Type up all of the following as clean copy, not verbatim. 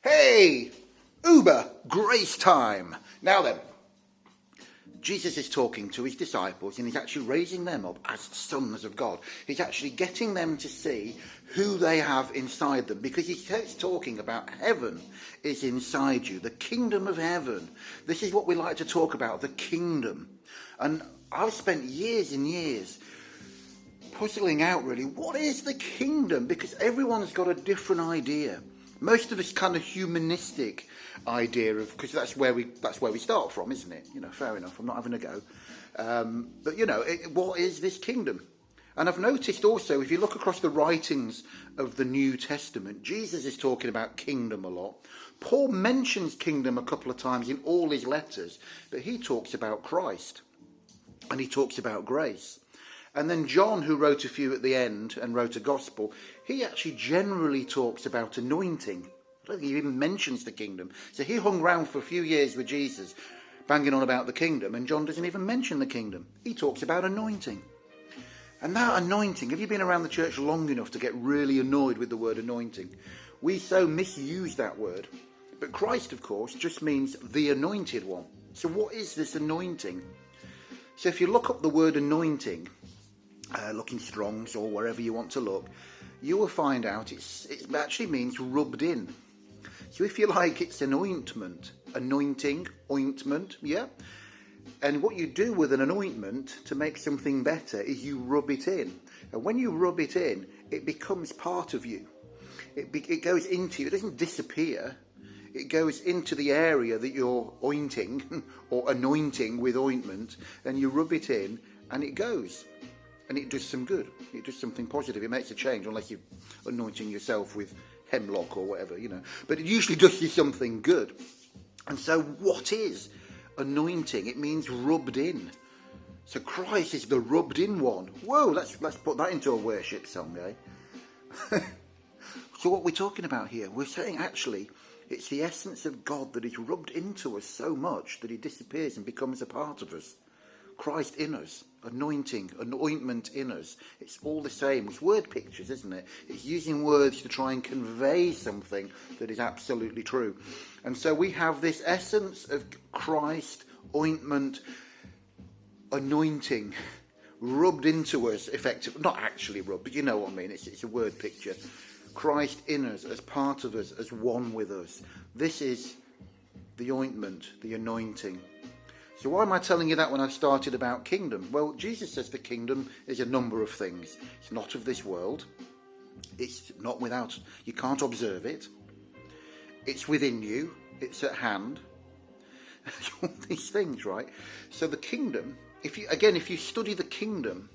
Hey, Uber, grace time. Now then, Jesus is talking to his disciples and he's actually raising them up as sons of God. He's actually getting them to see who they have inside them, because he's talking about heaven is inside you, the kingdom of heaven. This is what we like to talk about, the kingdom. And I've spent years and years puzzling out really, what is the kingdom? Because everyone's got a different idea. Most of us kind of humanistic idea of, because that's where we start from, isn't it? You know, fair enough. I'm not having a go, but you know, what is this kingdom? And I've noticed also, if you look across the writings of the New Testament, Jesus is talking about kingdom a lot. Paul mentions kingdom a couple of times in all his letters, but he talks about Christ and he talks about grace. And then John, who wrote a few at the end and wrote a gospel, he actually generally talks about anointing. I don't think he even mentions the kingdom. So he hung around for a few years with Jesus, banging on about the kingdom, and John doesn't even mention the kingdom. He talks about anointing. And that anointing, have you been around the church long enough to get really annoyed with the word anointing? We so misuse that word. But Christ, of course, just means the anointed one. So what is this anointing? So if you look up the word anointing, look in Strong's or wherever you want to look, you will find out it actually means rubbed in. So if you like, it's an ointment, anointing, ointment, yeah? And what you do with an ointment to make something better is you rub it in. And when you rub it in, it becomes part of you. It goes into you. It doesn't disappear. It goes into the area that you're ointing or anointing with ointment, and you rub it in and it goes. And it does some good. It does something positive. It makes a change, unless you're anointing yourself with hemlock or whatever, you know. But it usually does you something good. And so what is anointing? It means rubbed in. So Christ is the rubbed in one. Whoa, let's put that into a worship song, eh? So what we're talking about here, we're saying actually it's the essence of God that is rubbed into us so much that he disappears and becomes a part of us. Christ in us, anointing, an ointment in us. It's all the same. It's word pictures, isn't it? It's using words to try and convey something that is absolutely true. And so we have this essence of Christ, ointment, anointing, rubbed into us, effectively. Not actually rubbed, but you know what I mean. It's a word picture. Christ in us, as part of us, as one with us. This is the ointment, the anointing. So why am I telling you that when I started about kingdom? Well, Jesus says the kingdom is a number of things. It's not of this world. It's not without, you can't observe it. It's within you. It's at hand. All these things, right? So the kingdom, if you study the kingdom,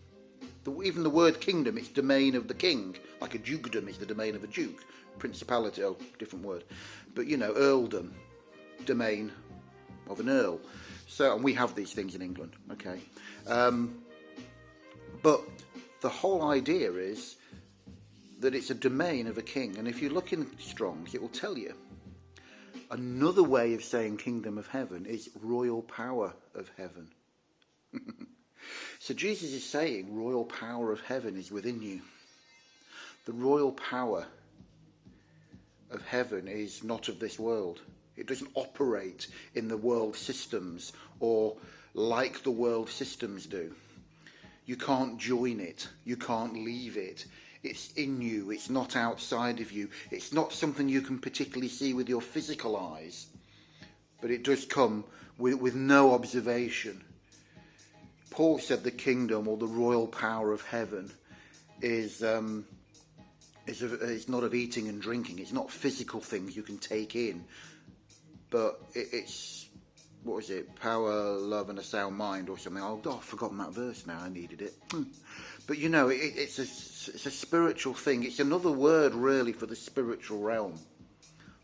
even the word kingdom, it's domain of the king. Like a dukedom is the domain of a duke. Principality, different word. But, you know, earldom, domain of an earl. So, and we have these things in England, okay. But the whole idea is that it's a domain of a king. And if you look in Strong's, it will tell you. Another way of saying kingdom of heaven is royal power of heaven. So Jesus is saying royal power of heaven is within you. The royal power of heaven is not of this world. It doesn't operate in the world systems or like the world systems do. You can't join it. You can't leave it. It's in you. It's not outside of you. It's not something you can particularly see with your physical eyes. But it does come with no observation. Paul said the kingdom or the royal power of heaven is not of eating and drinking. It's not physical things you can take in. But it's, what was it? Power, love, and a sound mind or something. I've forgotten that verse now. I needed it. But, you know, it's a spiritual thing. It's another word, really, for the spiritual realm.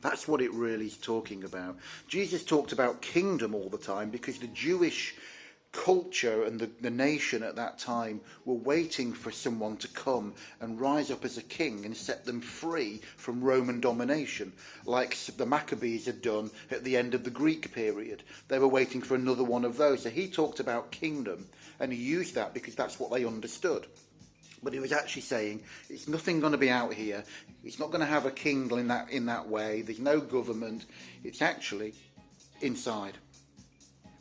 That's what it really is talking about. Jesus talked about kingdom all the time because the Jewish culture and the nation at that time were waiting for someone to come and rise up as a king and set them free from Roman domination, like the Maccabees had done at the end of the Greek period. They were waiting for another one of those. So he talked about kingdom, and he used that because that's what they understood. But he was actually saying it's nothing going to be out here. It's not going to have a king in that way. There's no government. It's actually inside.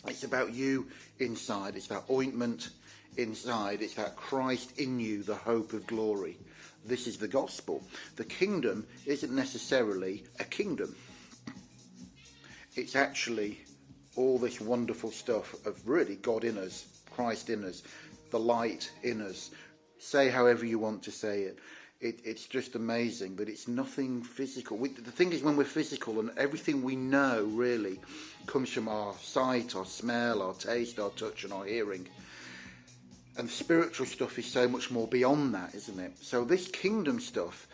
It's about you inside. It's about ointment inside. It's about Christ in you, the hope of glory. This is the gospel. The kingdom isn't necessarily a kingdom. It's actually all this wonderful stuff of really God in us, Christ in us, the light in us. Say however you want to say it. It's just amazing that it's nothing physical. The thing is, when we're physical and everything we know really comes from our sight, our smell, our taste, our touch and our hearing. And spiritual stuff is so much more beyond that, isn't it? So this kingdom stuff,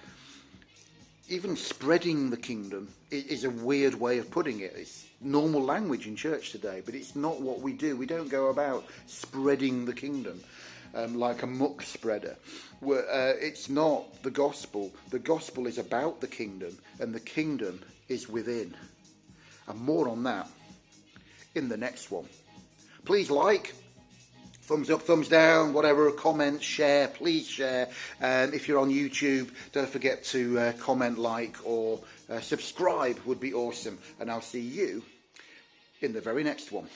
even spreading the kingdom, is a weird way of putting it. It's normal language in church today, but it's not what we do. We don't go about spreading the kingdom like a muck spreader. It's not the gospel. The gospel is about the kingdom, and the kingdom is within. And more on that in the next one. Please like, thumbs up, thumbs down, whatever, comment, share, please share. If you're on YouTube, don't forget to comment, like, or subscribe would be awesome. And I'll see you in the very next one.